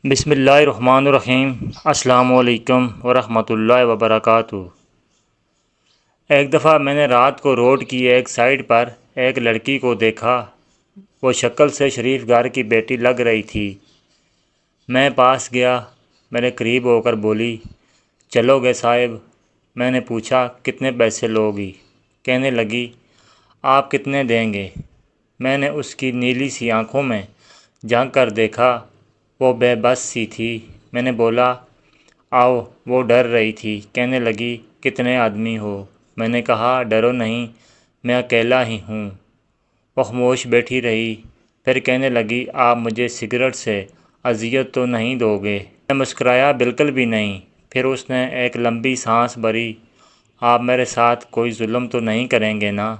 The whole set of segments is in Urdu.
بسم اللہ الرحمن الرحیم۔ السلام علیکم ورحمۃ اللہ وبرکاتہ۔ ایک دفعہ میں نے رات کو روڈ کی ایک سائیڈ پر ایک لڑکی کو دیکھا۔ وہ شکل سے شریف گھر کی بیٹی لگ رہی تھی۔ میں پاس گیا، میرے قریب ہو کر بولی، چلو گے صاحب؟ میں نے پوچھا، کتنے پیسے لوگی؟ کہنے لگی، آپ کتنے دیں گے؟ میں نے اس کی نیلی سی آنکھوں میں جھانک کر دیکھا، وہ بے بس سی تھی۔ میں نے بولا، آؤ۔ وہ ڈر رہی تھی۔ کہنے لگی، کتنے آدمی ہو؟ میں نے کہا، ڈرو نہیں، میں اکیلا ہی ہوں۔ وہ خاموش بیٹھی رہی، پھر کہنے لگی، آپ مجھے سگریٹ سے اذیت تو نہیں دو گے؟ میں مسکرایا، بالکل بھی نہیں۔ پھر اس نے ایک لمبی سانس بھری، آپ میرے ساتھ کوئی ظلم تو نہیں کریں گے نا؟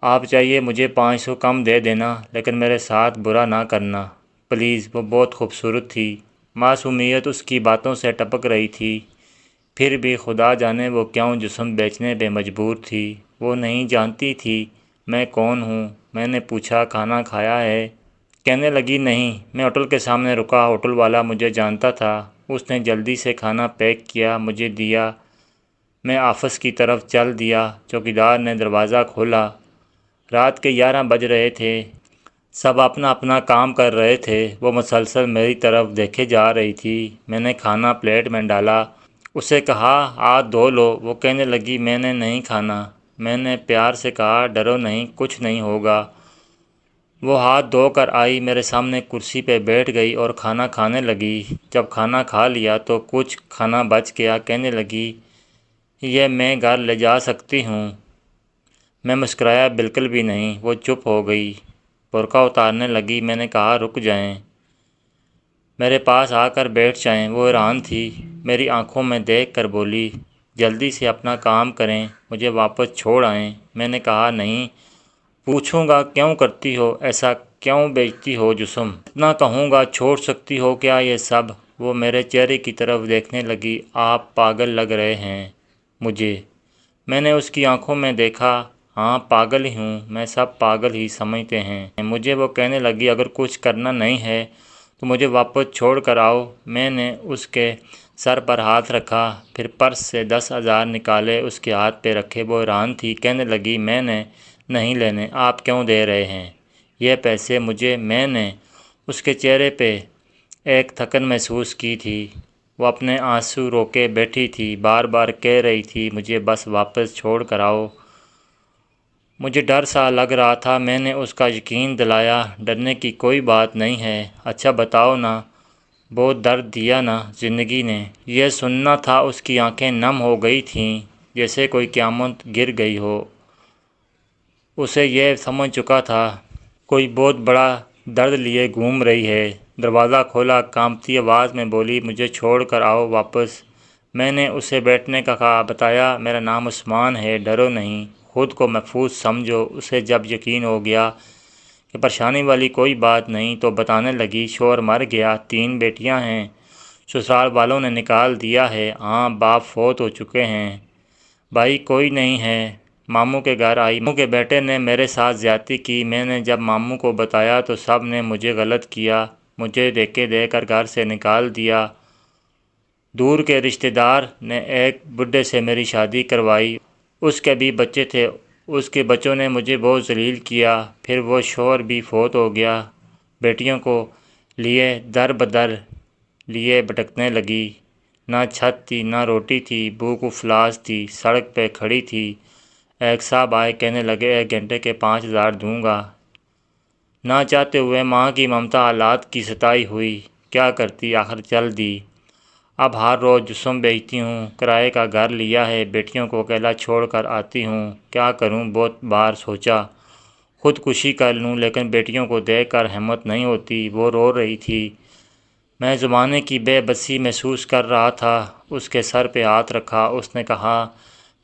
آپ چاہیے مجھے 500 کم دے دینا، لیکن میرے ساتھ برا نہ کرنا پلیز۔ وہ بہت خوبصورت تھی، معصومیت اس کی باتوں سے ٹپک رہی تھی، پھر بھی خدا جانے وہ کیوں جسم بیچنے پہ مجبور تھی۔ وہ نہیں جانتی تھی میں کون ہوں۔ میں نے پوچھا، کھانا کھایا ہے؟ کہنے لگی، نہیں۔ میں ہوٹل کے سامنے رکا، ہوٹل والا مجھے جانتا تھا۔ اس نے جلدی سے کھانا پیک کیا، مجھے دیا۔ میں آفس کی طرف چل دیا۔ چوکیدار نے دروازہ کھولا۔ رات کے 11 بج رہے تھے، سب اپنا اپنا کام کر رہے تھے۔ وہ مسلسل میری طرف دیکھے جا رہی تھی۔ میں نے کھانا پلیٹ میں ڈالا، اسے کہا، ہاتھ دھو لو۔ وہ کہنے لگی، میں نے نہیں کھانا۔ میں نے پیار سے کہا، ڈرو نہیں، کچھ نہیں ہوگا۔ وہ ہاتھ دھو کر آئی، میرے سامنے کرسی پہ بیٹھ گئی اور کھانا کھانے لگی۔ جب کھانا کھا لیا تو کچھ کھانا بچ گیا۔ کہنے لگی، یہ میں گھر لے جا سکتی ہوں؟ میں مسکرایا، بالکل بھی نہیں۔ وہ چپ ہو گئی، برقع اتارنے لگی۔ میں نے کہا، رک جائیں، میرے پاس آ کر بیٹھ جائیں۔ وہ حیران تھی، میری آنکھوں میں دیکھ کر بولی، جلدی سے اپنا کام کریں، مجھے واپس چھوڑ آئیں۔ میں نے کہا، نہیں۔ پوچھوں گا کیوں کرتی ہو ایسا؟ کیوں بیچتی ہو جسم؟ اتنا کہوں گا، چھوڑ سکتی ہو کیا یہ سب؟ وہ میرے چہرے کی طرف دیکھنے لگی، آپ پاگل لگ رہے ہیں مجھے۔ میں نے اس کی آنکھوں میں دیکھا، ہاں پاگل ہی ہوں میں، سب پاگل ہی سمجھتے ہیں مجھے۔ وہ کہنے لگی، اگر کچھ کرنا نہیں ہے تو مجھے واپس چھوڑ کر آؤ۔ میں نے اس کے سر پر ہاتھ رکھا، پھر پرس سے 10,000 نکالے، اس کے ہاتھ پہ رکھے۔ وہ حیران تھی، کہنے لگی، میں نے نہیں لینے، آپ کیوں دے رہے ہیں یہ پیسے مجھے؟ میں نے اس کے چہرے پہ ایک تھکن محسوس کی تھی، وہ اپنے آنسو روکے بیٹھی تھی، بار بار کہہ رہی تھی، مجھے بس واپس چھوڑ کر آؤ۔ مجھے ڈر سا لگ رہا تھا۔ میں نے اس کا یقین دلایا، ڈرنے کی کوئی بات نہیں ہے۔ اچھا بتاؤ نا، بہت درد دیا نا زندگی نے؟ یہ سننا تھا۔ اس کی آنکھیں نم ہو گئی تھیں، جیسے کوئی قیامت گر گئی ہو۔ اسے یہ سمجھ چکا تھا، کوئی بہت بڑا درد لیے گھوم رہی ہے۔ دروازہ کھولا، کانپتی آواز میں بولی، مجھے چھوڑ کر آؤ واپس۔ میں نے اسے بیٹھنے کا کہا، بتایا، میرا نام عثمان ہے، ڈرو نہیں، خود کو محفوظ سمجھو۔ اسے جب یقین ہو گیا کہ پریشانی والی کوئی بات نہیں تو بتانے لگی، شوہر مر گیا، 3 بیٹیاں ہیں، سسرال والوں نے نکال دیا ہے، ہاں باپ فوت ہو چکے ہیں، بھائی کوئی نہیں ہے۔ ماموں کے گھر آئی، ماموں کے بیٹے نے میرے ساتھ زیادتی کی۔ میں نے جب ماموں کو بتایا تو سب نے مجھے غلط کیا، مجھے دھکے دے کر گھر سے نکال دیا۔ دور کے رشتہ دار نے ایک بڈھے سے میری شادی کروائی، اس کے بھی بچے تھے، اس کے بچوں نے مجھے بہت ذلیل کیا۔ پھر وہ شوہر بھی فوت ہو گیا، بیٹیوں کو لیے در بدر لیے بھٹکنے لگی، نہ چھت تھی نہ روٹی تھی، بھوک افلاس تھی، سڑک پہ کھڑی تھی۔ ایک صاحب آئے، کہنے لگے، 1 گھنٹے کے 5,000 دوں گا۔ نہ چاہتے ہوئے ماں کی ممتا حالات کی ستائی ہوئی، کیا کرتی، آخر چل دی۔ اب ہر روز جسم بیچتی ہوں، کرائے کا گھر لیا ہے، بیٹیوں کو اکیلا چھوڑ کر آتی ہوں، کیا کروں؟ بہت بار سوچا خودکشی کر لوں، لیکن بیٹیوں کو دیکھ کر ہمت نہیں ہوتی۔ وہ رو رہی تھی، میں زمانے کی بے بسی محسوس کر رہا تھا۔ اس کے سر پہ ہاتھ رکھا، اس نے کہا،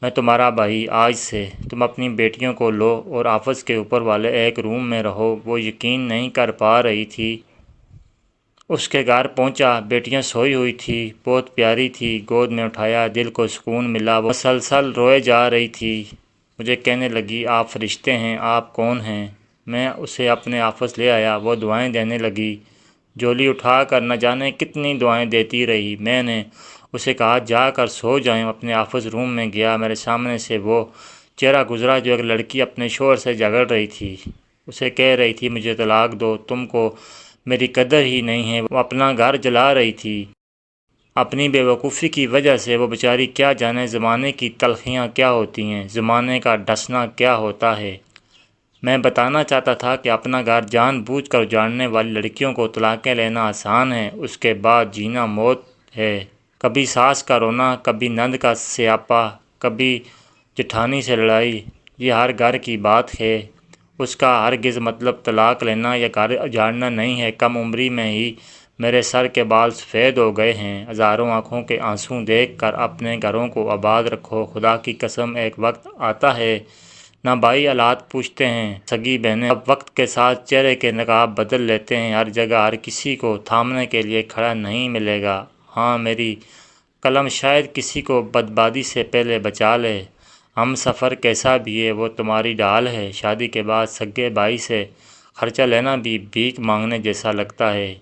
میں تمہارا بھائی، آج سے تم اپنی بیٹیوں کو لو اور آفس کے اوپر والے ایک روم میں رہو۔ وہ یقین نہیں کر پا رہی تھی۔ اس کے گھر پہنچا، بیٹیاں سوئی ہوئی تھی، بہت پیاری تھی، گود میں اٹھایا، دل کو سکون ملا۔ وہ مسلسل روئے جا رہی تھی، مجھے کہنے لگی، آپ فرشتے ہیں، آپ کون ہیں؟ میں اسے اپنے آفس لے آیا، وہ دعائیں دینے لگی، جھولی اٹھا کر نہ جانے کتنی دعائیں دیتی رہی۔ میں نے اسے کہا جا کر سو جائیں۔ اپنے آفس روم میں گیا، میرے سامنے سے وہ چہرہ گزرا جو ایک لڑکی اپنے شوہر سے جھگڑ رہی تھی، اسے کہہ رہی تھی مجھے طلاق دو، تم کو میری قدر ہی نہیں ہے۔ وہ اپنا گھر جلا رہی تھی۔ اپنی بے وقوفی کی وجہ سے وہ بیچاری کیا جانے زمانے کی تلخیاں کیا ہوتی ہیں، زمانے کا ڈسنا کیا ہوتا ہے۔ میں بتانا چاہتا تھا کہ اپنا گھر جان بوجھ کر اجاڑنے والی لڑکیوں کو طلاقیں لینا آسان ہے، اس کے بعد جینا موت ہے۔ کبھی ساس کا رونا، کبھی نند کا سیاپا، کبھی جٹھانی سے لڑائی، یہ ہر گھر کی بات ہے۔ اس کا ہرگز مطلب طلاق لینا یا گھر اجاڑنا نہیں ہے۔ کم عمری میں ہی میرے سر کے بال سفید ہو گئے ہیں۔ ہزاروں آنکھوں کے آنسو دیکھ کر اپنے گھروں کو آباد رکھو۔ خدا کی قسم ایک وقت آتا ہے نہ بھائی حالات پوچھتے ہیں، سگی بہنیں اب وقت کے ساتھ چہرے کے نقاب بدل لیتے ہیں۔ ہر جگہ ہر کسی کو تھامنے کے لیے کھڑا نہیں ملے گا۔ ہاں میری قلم شاید کسی کو بدبادی سے پہلے بچا لے۔ ہم سفر کیسا بھی ہے وہ تمہاری ڈھال ہے۔ شادی کے بعد سگے بھائی سے خرچہ لینا بھی بھیک مانگنے جیسا لگتا ہے۔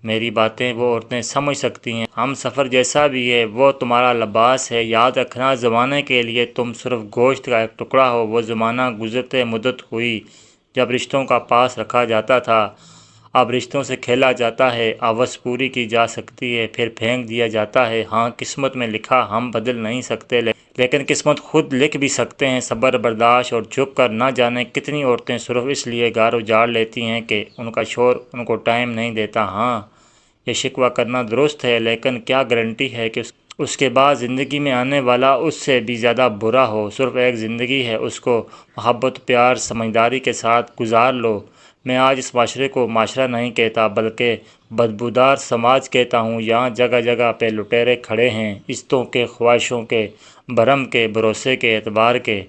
میری باتیں وہ عورتیں سمجھ سکتی ہیں۔ ہم سفر جیسا بھی ہے وہ تمہارا لباس ہے۔ یاد رکھنا زمانے کے لیے تم صرف گوشت کا ایک ٹکڑا ہو۔ وہ زمانہ گزرتے مدت ہوئی جب رشتوں کا پاس رکھا جاتا تھا، اب رشتوں سے کھیلا جاتا ہے۔ آوس پوری کی جا سکتی ہے پھر پھینک دیا جاتا ہے۔ ہاں قسمت میں لکھا ہم بدل نہیں سکتے، لیکن قسمت خود لکھ بھی سکتے ہیں۔ صبر برداشت اور جھک کر نہ جانے کتنی عورتیں صرف اس لیے گھر اجاڑ لیتی ہیں کہ ان کا شوہر ان کو ٹائم نہیں دیتا۔ ہاں یہ شکوہ کرنا درست ہے، لیکن کیا گارنٹی ہے کہ اس کے بعد زندگی میں آنے والا اس سے بھی زیادہ برا ہو۔ صرف ایک زندگی ہے، اس کو محبت پیار سمجھداری کے ساتھ گزار لو۔ میں آج اس معاشرے کو معاشرہ نہیں کہتا بلکہ بدبودار سماج کہتا ہوں۔ یہاں جگہ جگہ پہ لٹیرے کھڑے ہیں، عزتوں کے، خواہشوں کے، بھرم کے، بھروسے کے، اعتبار کے۔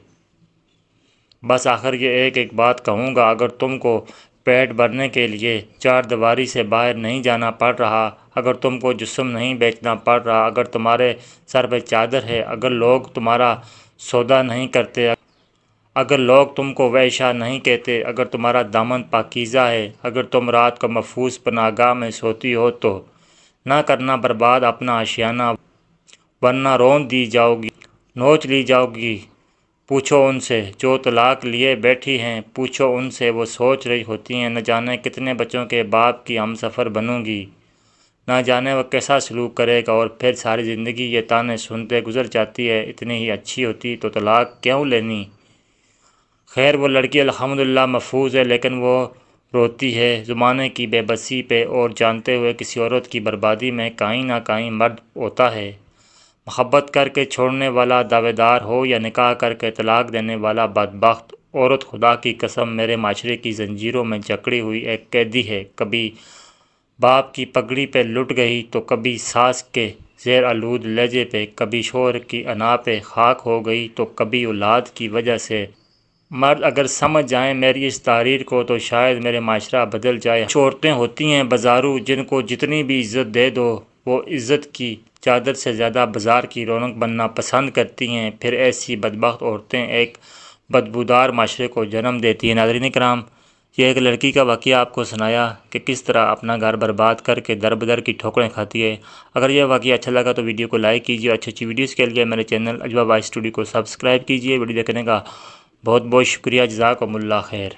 بس آخر یہ ایک بات کہوں گا، اگر تم کو پیٹ بھرنے کے لیے چار دیواری سے باہر نہیں جانا پڑ رہا، اگر تم کو جسم نہیں بیچنا پڑ رہا، اگر تمہارے سر پہ چادر ہے، اگر لوگ تمہارا سودا نہیں کرتے، اگر لوگ تم کو ویشا نہیں کہتے، اگر تمہارا دامن پاکیزہ ہے، اگر تم رات کو محفوظ پناہگاہ میں سوتی ہو تو نہ کرنا برباد اپنا آشیانہ، ورنہ رون دی جاؤ گی، نوچ لی جاؤ گی۔ پوچھو ان سے جو طلاق لیے بیٹھی ہیں، پوچھو ان سے، وہ سوچ رہی ہوتی ہیں نہ جانے کتنے بچوں کے باپ کی ہم سفر بنوں گی، نہ جانے وہ کیسا سلوک کرے گا، اور پھر ساری زندگی یہ تانے سنتے گزر جاتی ہے اتنی ہی اچھی ہوتی تو طلاق کیوں لینی۔ خیر وہ لڑکی الحمدللہ محفوظ ہے، لیکن وہ روتی ہے زمانے کی بے بسی پہ، اور جانتے ہوئے کسی عورت کی بربادی میں کہیں نہ کہیں مرد ہوتا ہے۔ محبت کر کے چھوڑنے والا دعوے دار ہو یا نکاح کر کے طلاق دینے والا بدبخت عورت، خدا کی قسم میرے معاشرے کی زنجیروں میں جکڑی ہوئی ایک قیدی ہے۔ کبھی باپ کی پگڑی پہ لٹ گئی تو کبھی ساس کے زیر آلود لہجے پہ، کبھی شوہر کی انا پہ خاک ہو گئی تو کبھی اولاد کی وجہ سے۔ مرد اگر سمجھ جائیں میری اس تحریر کو تو شاید میرے معاشرہ بدل جائے۔ کچھ عورتیں ہوتی ہیں بازارو جن کو جتنی بھی عزت دے دو وہ عزت کی چادر سے زیادہ بازار کی رونق بننا پسند کرتی ہیں، پھر ایسی بدبخت عورتیں ایک بدبودار معاشرے کو جنم دیتی ہیں۔ ناظرین کرام، یہ ایک لڑکی کا واقعہ آپ کو سنایا کہ کس طرح اپنا گھر برباد کر کے در بدر کی ٹھوکریں کھاتی ہے۔ اگر یہ واقعہ اچھا لگا تو ویڈیو کو لائک کیجیے، اچھی اچھی ویڈیوز کے لیے میرے چینل اجوا وائس اسٹوڈیو کو سبسکرائب کیجیے۔ ویڈیو دیکھنے کا بہت بہت شکریہ۔ جزاکم اللہ خیر۔